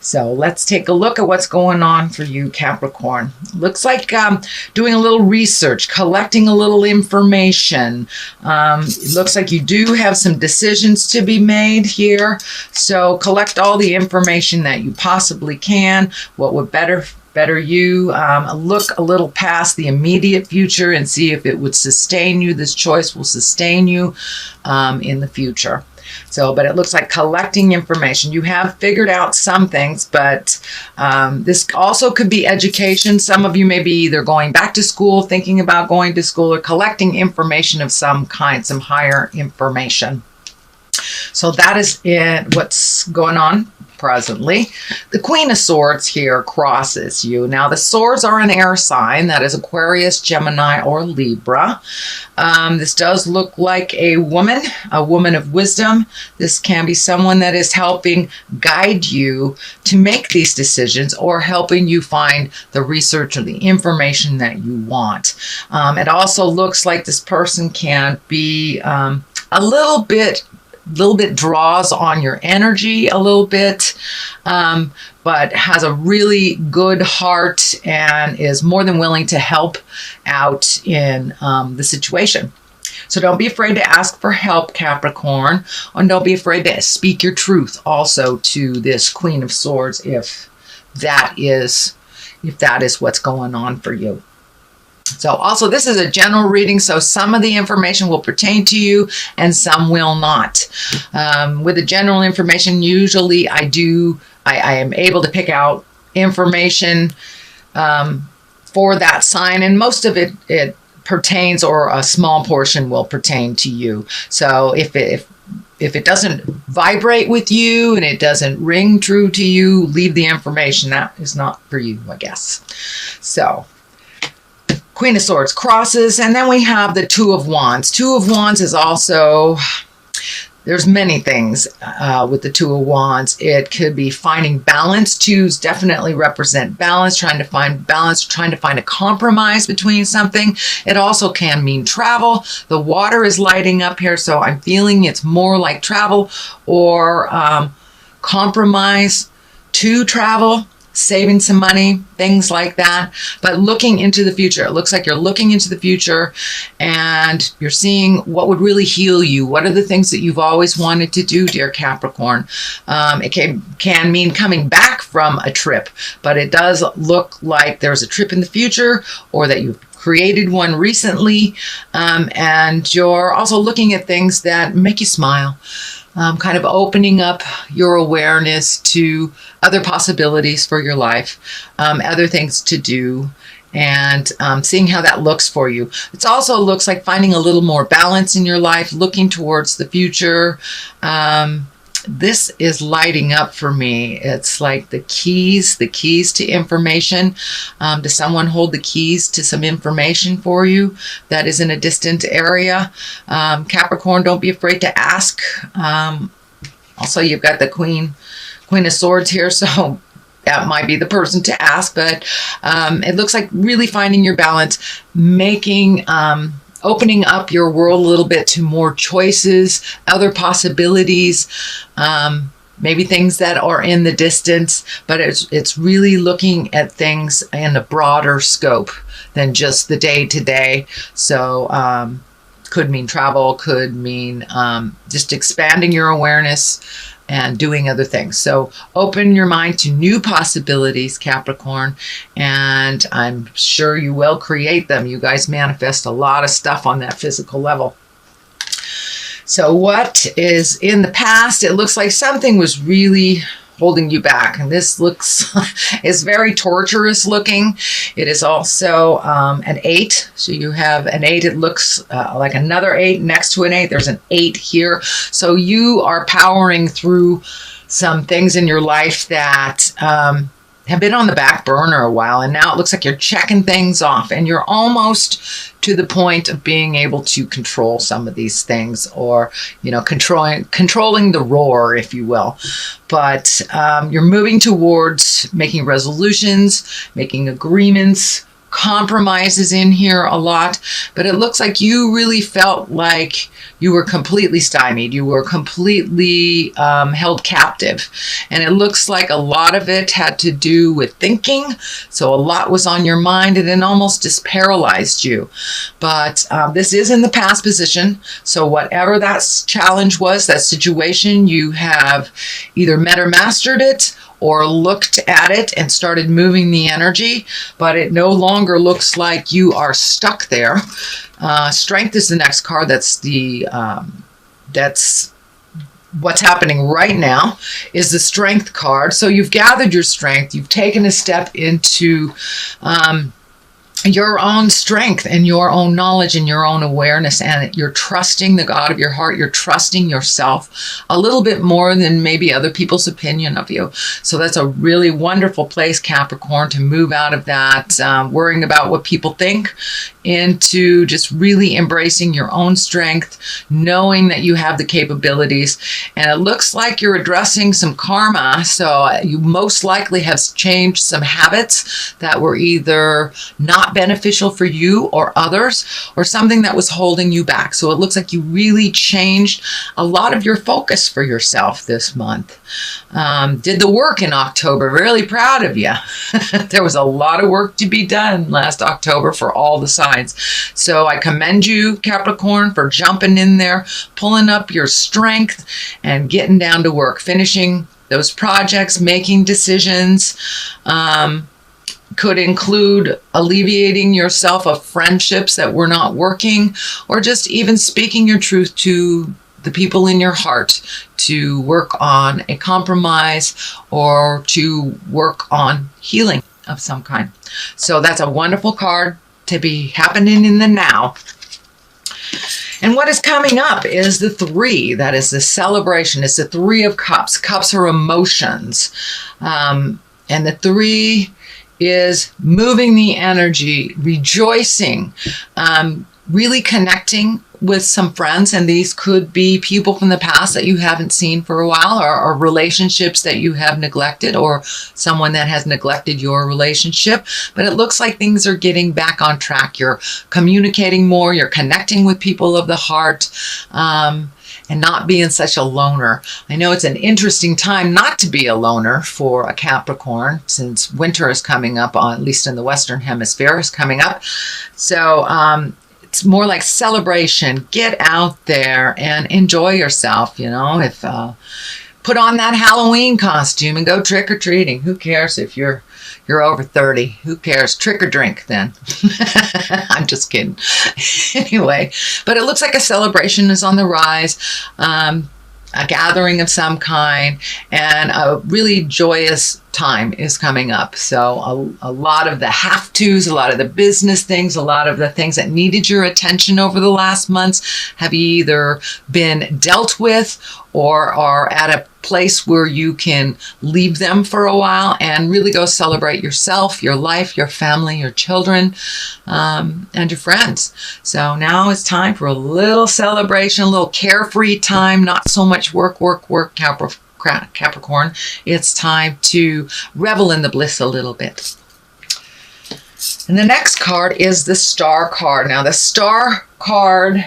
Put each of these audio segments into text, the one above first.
So let's take a look at what's going on for you, Capricorn. Looks like doing a little research, collecting a little information. It looks like you do have some decisions to be made here. So collect all the information that you possibly can. What would better you look a little past the immediate future and see if it would sustain you. This choice will sustain you in the future. So, but it looks like collecting information. You have figured out some things, but this also could be education. Some of you may be either going back to school, thinking about going to school, or collecting information of some kind, some higher information. So that is what's going on presently. The Queen of Swords here crosses you. Now the swords are an air sign, that is Aquarius, Gemini, or Libra. This does look like a woman of wisdom. This can be someone that is helping guide you to make these decisions or helping you find the research or the information that you want. It also looks like this person can be a little bit draws on your energy a little bit, but has a really good heart and is more than willing to help out in the situation. So don't be afraid to ask for help, Capricorn, and don't be afraid to speak your truth also to this Queen of Swords if that is what's going on for you. So also this is a general reading, so some of the information will pertain to you and some will not. With the general information, usually I am able to pick out information for that sign, and most of it pertains, or a small portion will pertain to you. So if it doesn't vibrate with you and it doesn't ring true to you, leave the information. That is not for you, I guess. So Queen of Swords crosses, and then we have the Two of Wands. Two of Wands is also, there's many things with the Two of Wands. It could be finding balance. Twos definitely represent balance, trying to find balance, trying to find a compromise between something. It also can mean travel. The water is lighting up here, so I'm feeling it's more like travel or compromise to travel, saving some money, things like that. But looking into the future, it looks like you're looking into the future and you're seeing what would really heal you. What are the things that you've always wanted to do, dear Capricorn? It can mean coming back from a trip, but it does look like there's a trip in the future, or that you've created one recently, and you're also looking at things that make you smile. Kind of opening up your awareness to other possibilities for your life, other things to do, and seeing how that looks for you. It also looks like finding a little more balance in your life, looking towards the future. This is lighting up for me. It's like the keys to information. Does someone hold the keys to some information for you that is in a distant area? Capricorn, don't be afraid to ask. Also, you've got the Queen of Swords here, so that might be the person to ask, but it looks like really finding your balance, making opening up your world a little bit to more choices, other possibilities, maybe things that are in the distance, but it's really looking at things in a broader scope than just the day-to-day. So could mean travel, could mean just expanding your awareness and doing other things. So open your mind to new possibilities, Capricorn, and I'm sure you will create them. You guys manifest a lot of stuff on that physical level. So what is in the past? It looks like something was really holding you back, and this looks is very torturous looking. It is also an 8, so you have an 8. It looks like another 8 next to an 8. There's an 8 here, so you are powering through some things in your life that have been on the back burner a while, and now it looks like you're checking things off, and you're almost to the point of being able to control some of these things, or controlling the roar, if you will. But you're moving towards making resolutions, making agreements compromises in here a lot, but it looks like you really felt like you were completely stymied. You were completely held captive. And it looks like a lot of it had to do with thinking. So a lot was on your mind and it almost just paralyzed you. But this is in the past position. So whatever that challenge was, that situation, you have either met or mastered it, or looked at it and started moving the energy, but it no longer looks like you are stuck there. Strength is the next card. That's what's happening right now, is the Strength card. So you've gathered your strength. You've taken a step into your own strength and your own knowledge and your own awareness, and you're trusting the God of your heart. You're trusting yourself a little bit more than maybe other people's opinion of you. So that's a really wonderful place, Capricorn, to move out of that worrying about what people think into just really embracing your own strength, knowing that you have the capabilities. And it looks like you're addressing some karma. So you most likely have changed some habits that were either not beneficial for you or others, or something that was holding you back. So it looks like you really changed a lot of your focus for yourself this month. Did the work in October. Really proud of you. There was a lot of work to be done last October for all the signs. So I commend you, Capricorn, for jumping in there, pulling up your strength and getting down to work, finishing those projects, making decisions. Could include alleviating yourself of friendships that were not working, or just even speaking your truth to the people in your heart to work on a compromise or to work on healing of some kind. So that's a wonderful card to be happening in the now. And what is coming up is the 3. That is the celebration. It's the 3 of Cups. Cups are emotions. And the 3 is moving the energy, rejoicing, really connecting with some friends. And these could be people from the past that you haven't seen for a while, or relationships that you have neglected, or someone that has neglected your relationship. But it looks like things are getting back on track. You're communicating more. You're connecting with people of the heart. And not being such a loner. I know it's an interesting time not to be a loner for a Capricorn, since winter is coming up, at least in the Western Hemisphere, is coming up. So it's more like celebration. Get out there and enjoy yourself. You know, if put on that Halloween costume and go trick-or-treating. Who cares if you're over 30? Who cares? Trick or drink then. I'm just kidding. Anyway, but it looks like a celebration is on the rise, a gathering of some kind, and a really joyous time is coming up. So a lot of the have-tos, a lot of the business things, a lot of the things that needed your attention over the last months have either been dealt with or are at a place where you can leave them for a while and really go celebrate yourself, your life, your family, your children, and your friends. So now it's time for a little celebration, a little carefree time, not so much work, Capricorn. It's time to revel in the bliss a little bit. And the next card is the Star card. Now the Star card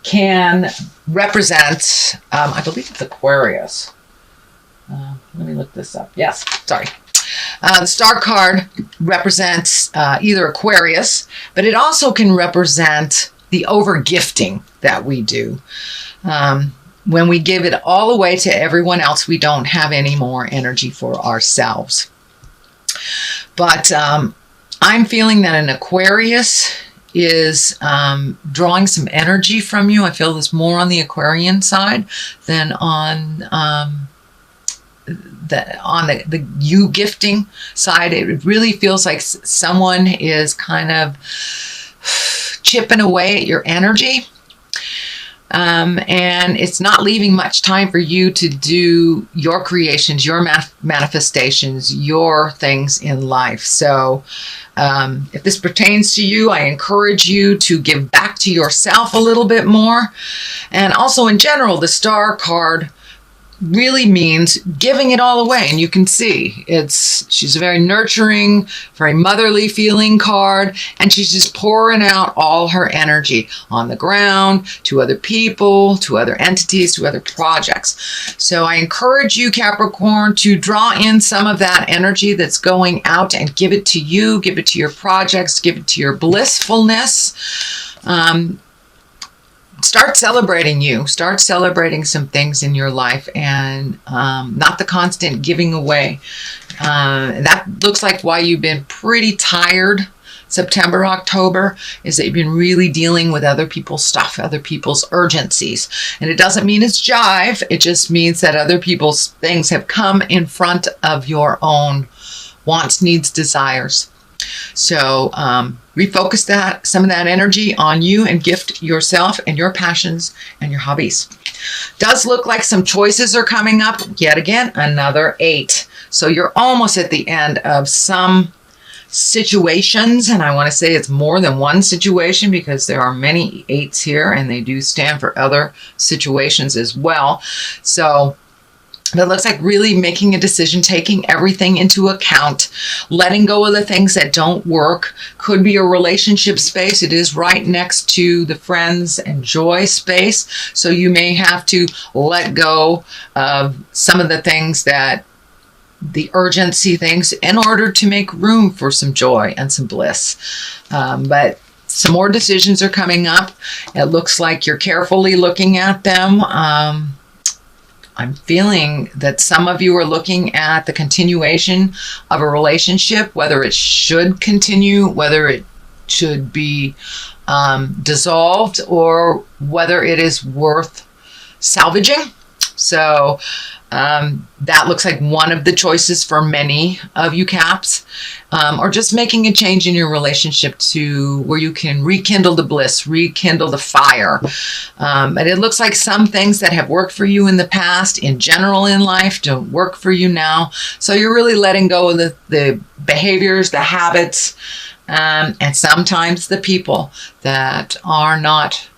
can represent, I believe it's Aquarius. Let me look this up. Yes, sorry. The Star card represents either Aquarius, but it also can represent the over-gifting that we do. When we give it all away to everyone else, we don't have any more energy for ourselves. But I'm feeling that an Aquarius is drawing some energy from you. I feel this more on the Aquarian side than on the you gifting side. It really feels like someone is kind of chipping away at your energy. And it's not leaving much time for you to do your creations, your manifestations, your things in life. So if this pertains to you, I encourage you to give back to yourself a little bit more. And also in general, the Star card really means giving it all away. And you can see she's a very nurturing, very motherly feeling card. And she's just pouring out all her energy on the ground, to other people, to other entities, to other projects. So I encourage you, Capricorn, to draw in some of that energy that's going out and give it to you, give it to your projects, give it to your blissfulness. Start celebrating you. Start celebrating some things in your life, and not the constant giving away. That looks like why you've been pretty tired September, October, is that you've been really dealing with other people's stuff, other people's urgencies. And it doesn't mean it's jive. It just means that other people's things have come in front of your own wants, needs, desires. So refocus some of that energy on you and gift yourself and your passions and your hobbies. Does look like some choices are coming up. Yet again, another 8. So you're almost at the end of some situations. And I want to say it's more than one situation, because there are many 8s here and they do stand for other situations as well. So that looks like really making a decision, taking everything into account, letting go of the things that don't work. Could be a relationship space. It is right next to the friends and joy space. So you may have to let go of some of the things the urgency things, in order to make room for some joy and some bliss. But some more decisions are coming up. It looks like you're carefully looking at them. I'm feeling that some of you are looking at the continuation of a relationship, whether it should continue, whether it should be dissolved, or whether it is worth salvaging. So that looks like one of the choices for many of you Caps, or just making a change in your relationship to where you can rekindle the bliss, rekindle the fire. And it looks like some things that have worked for you in the past, in general in life, don't work for you now. So you're really letting go of the behaviors, the habits, and sometimes the people that are not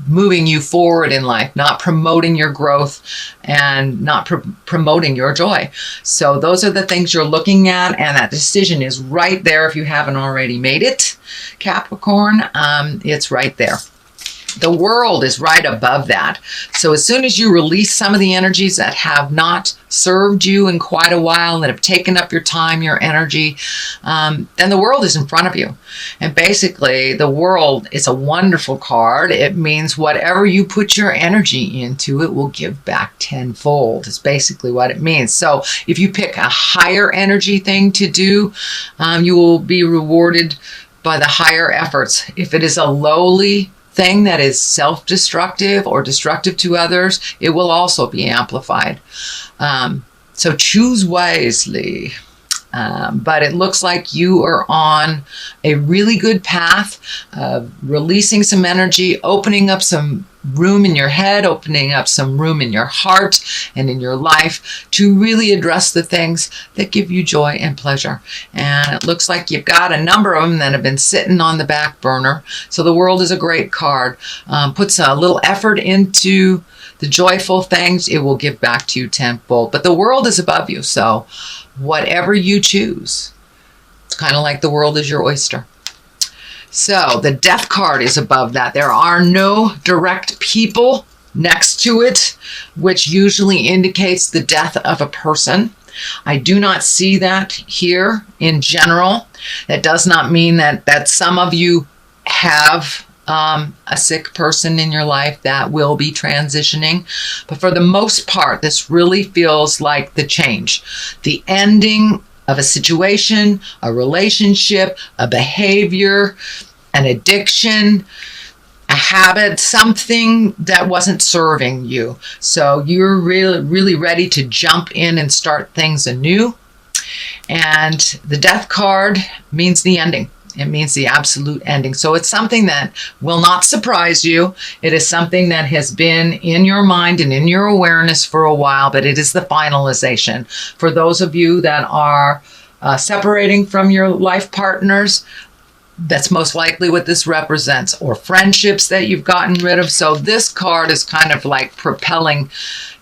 moving you forward in life, not promoting your growth and not promoting your joy. So those are the things you're looking at, and that decision is right there. If you haven't already made it, Capricorn, it's right there. The world is right above that. So as soon as you release some of the energies that have not served you in quite a while, that have taken up your time, your energy, then the world is in front of you. And basically, the world is a wonderful card. It means whatever you put your energy into, it will give back tenfold. It's basically what it means. So if you pick a higher energy thing to do, you will be rewarded by the higher efforts. If it is a lowly thing that is self-destructive or destructive to others, it will also be amplified. So choose wisely. But it looks like you are on a really good path of releasing some energy, opening up some room in your head, opening up some room in your heart and in your life to really address the things that give you joy and pleasure. And it looks like you've got a number of them that have been sitting on the back burner. So the world is a great card. Puts a little effort into the joyful things, it will give back to you tenfold. But the world is above you, so whatever you choose, it's kind of like the world is your oyster. So the death card is above that. There are no direct people next to it, which usually indicates the death of a person. I do not see that here in general. That does not mean that some of you have a sick person in your life that will be transitioning. But for the most part, this really feels like the change, the ending of a situation, a relationship, a behavior, an addiction, a habit, something that wasn't serving you. So you're really ready to jump in and start things anew. And the death card means the ending. It means the absolute ending. So it's something that will not surprise you. It is something that has been in your mind and in your awareness for a while, but it is the finalization. For those of you that are separating from your life partners, That's most likely what this represents, or friendships that you've gotten rid of. So this card is kind of like propelling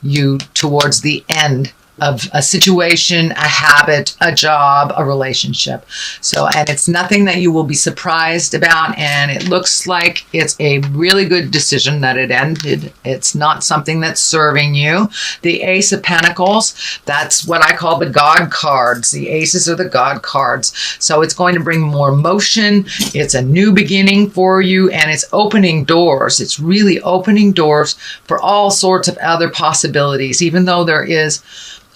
you towards the end of a situation, a habit, a job, a relationship. So, and it's nothing that you will be surprised about. And it looks like it's a really good decision that it ended. It's not something that's serving you. The Ace of Pentacles, that's what I call the God cards. The aces are the God cards. So it's going to bring more motion. It's a new beginning for you, and it's opening doors. It's really opening doors for all sorts of other possibilities, even though there is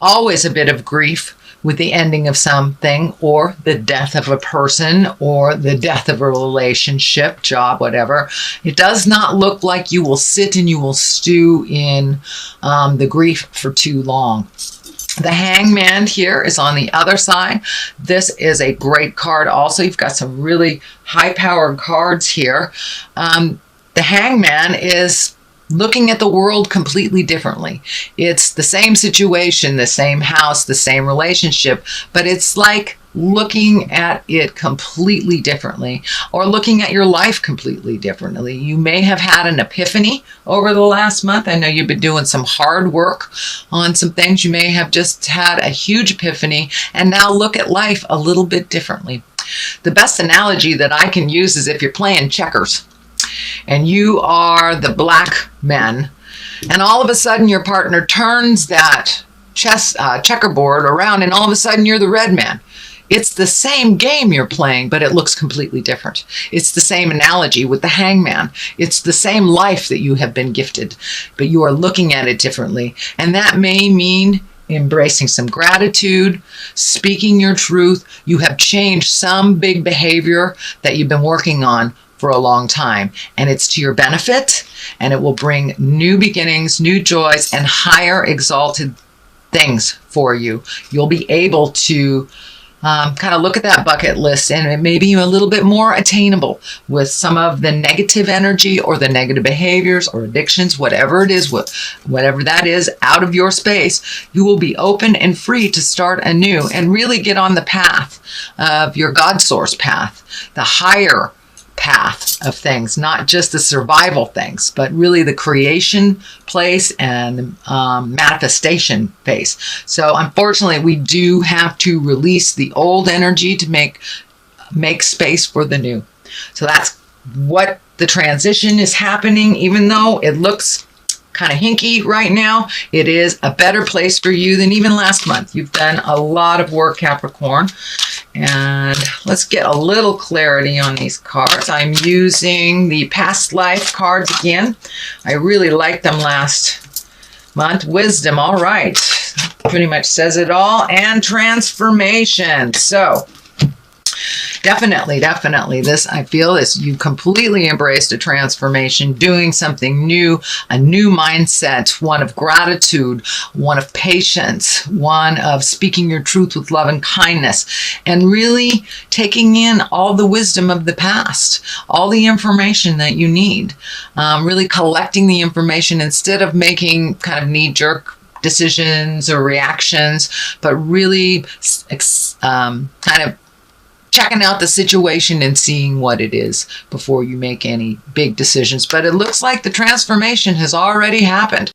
always a bit of grief with the ending of something, or the death of a person, or the death of a relationship, job, whatever. It does not look like you will sit and you will stew in the grief for too long. The Hangman here is on the other side. This is a great card also. You've got some really high-powered cards here. The Hangman is looking at the world completely differently. It's the same situation, the same house, the same relationship, but it's like looking at it completely differently, or looking at your life completely differently. You may have had an epiphany over the last month. I know you've been doing some hard work on some things. You may have just had a huge epiphany and now look at life a little bit differently. The best analogy that I can use is if you're playing checkers and you are the black man, and all of a sudden your partner turns that checkerboard around, and all of a sudden you're the red man. It's the same game you're playing, but it looks completely different. It's the same analogy with the Hangman. It's the same life that you have been gifted, but you are looking at it differently. And that may mean embracing some gratitude, speaking your truth. You have changed some big behavior that you've been working on for a long time, and it's to your benefit, and it will bring new beginnings, new joys, and higher exalted things for you. You'll be able to kind of look at that bucket list, and it may be a little bit more attainable with some of the negative energy or the negative behaviors or addictions, whatever it is, whatever that is, out of your space. You will be open and free to start anew and really get on the path of your God source path, the higher path of things, not just the survival things, but really the creation place and manifestation phase. So unfortunately, we do have to release the old energy to make space for the new. So that's what the transition is happening. Even though it looks kind of hinky right now, it is a better place for you than even last month. You've done a lot of work, Capricorn. And let's get a little clarity on these cards. I'm using the past life cards again. I really liked them last month. Wisdom, all right. Pretty much says it all. And transformation. So definitely, this, I feel, is you completely embraced a transformation, doing something new, a new mindset, one of gratitude, one of patience, one of speaking your truth with love and kindness, and really taking in all the wisdom of the past, all the information that you need, really collecting the information instead of making kind of knee-jerk decisions or reactions, but really kind of checking out the situation and seeing what it is before you make any big decisions. But it looks like the transformation has already happened.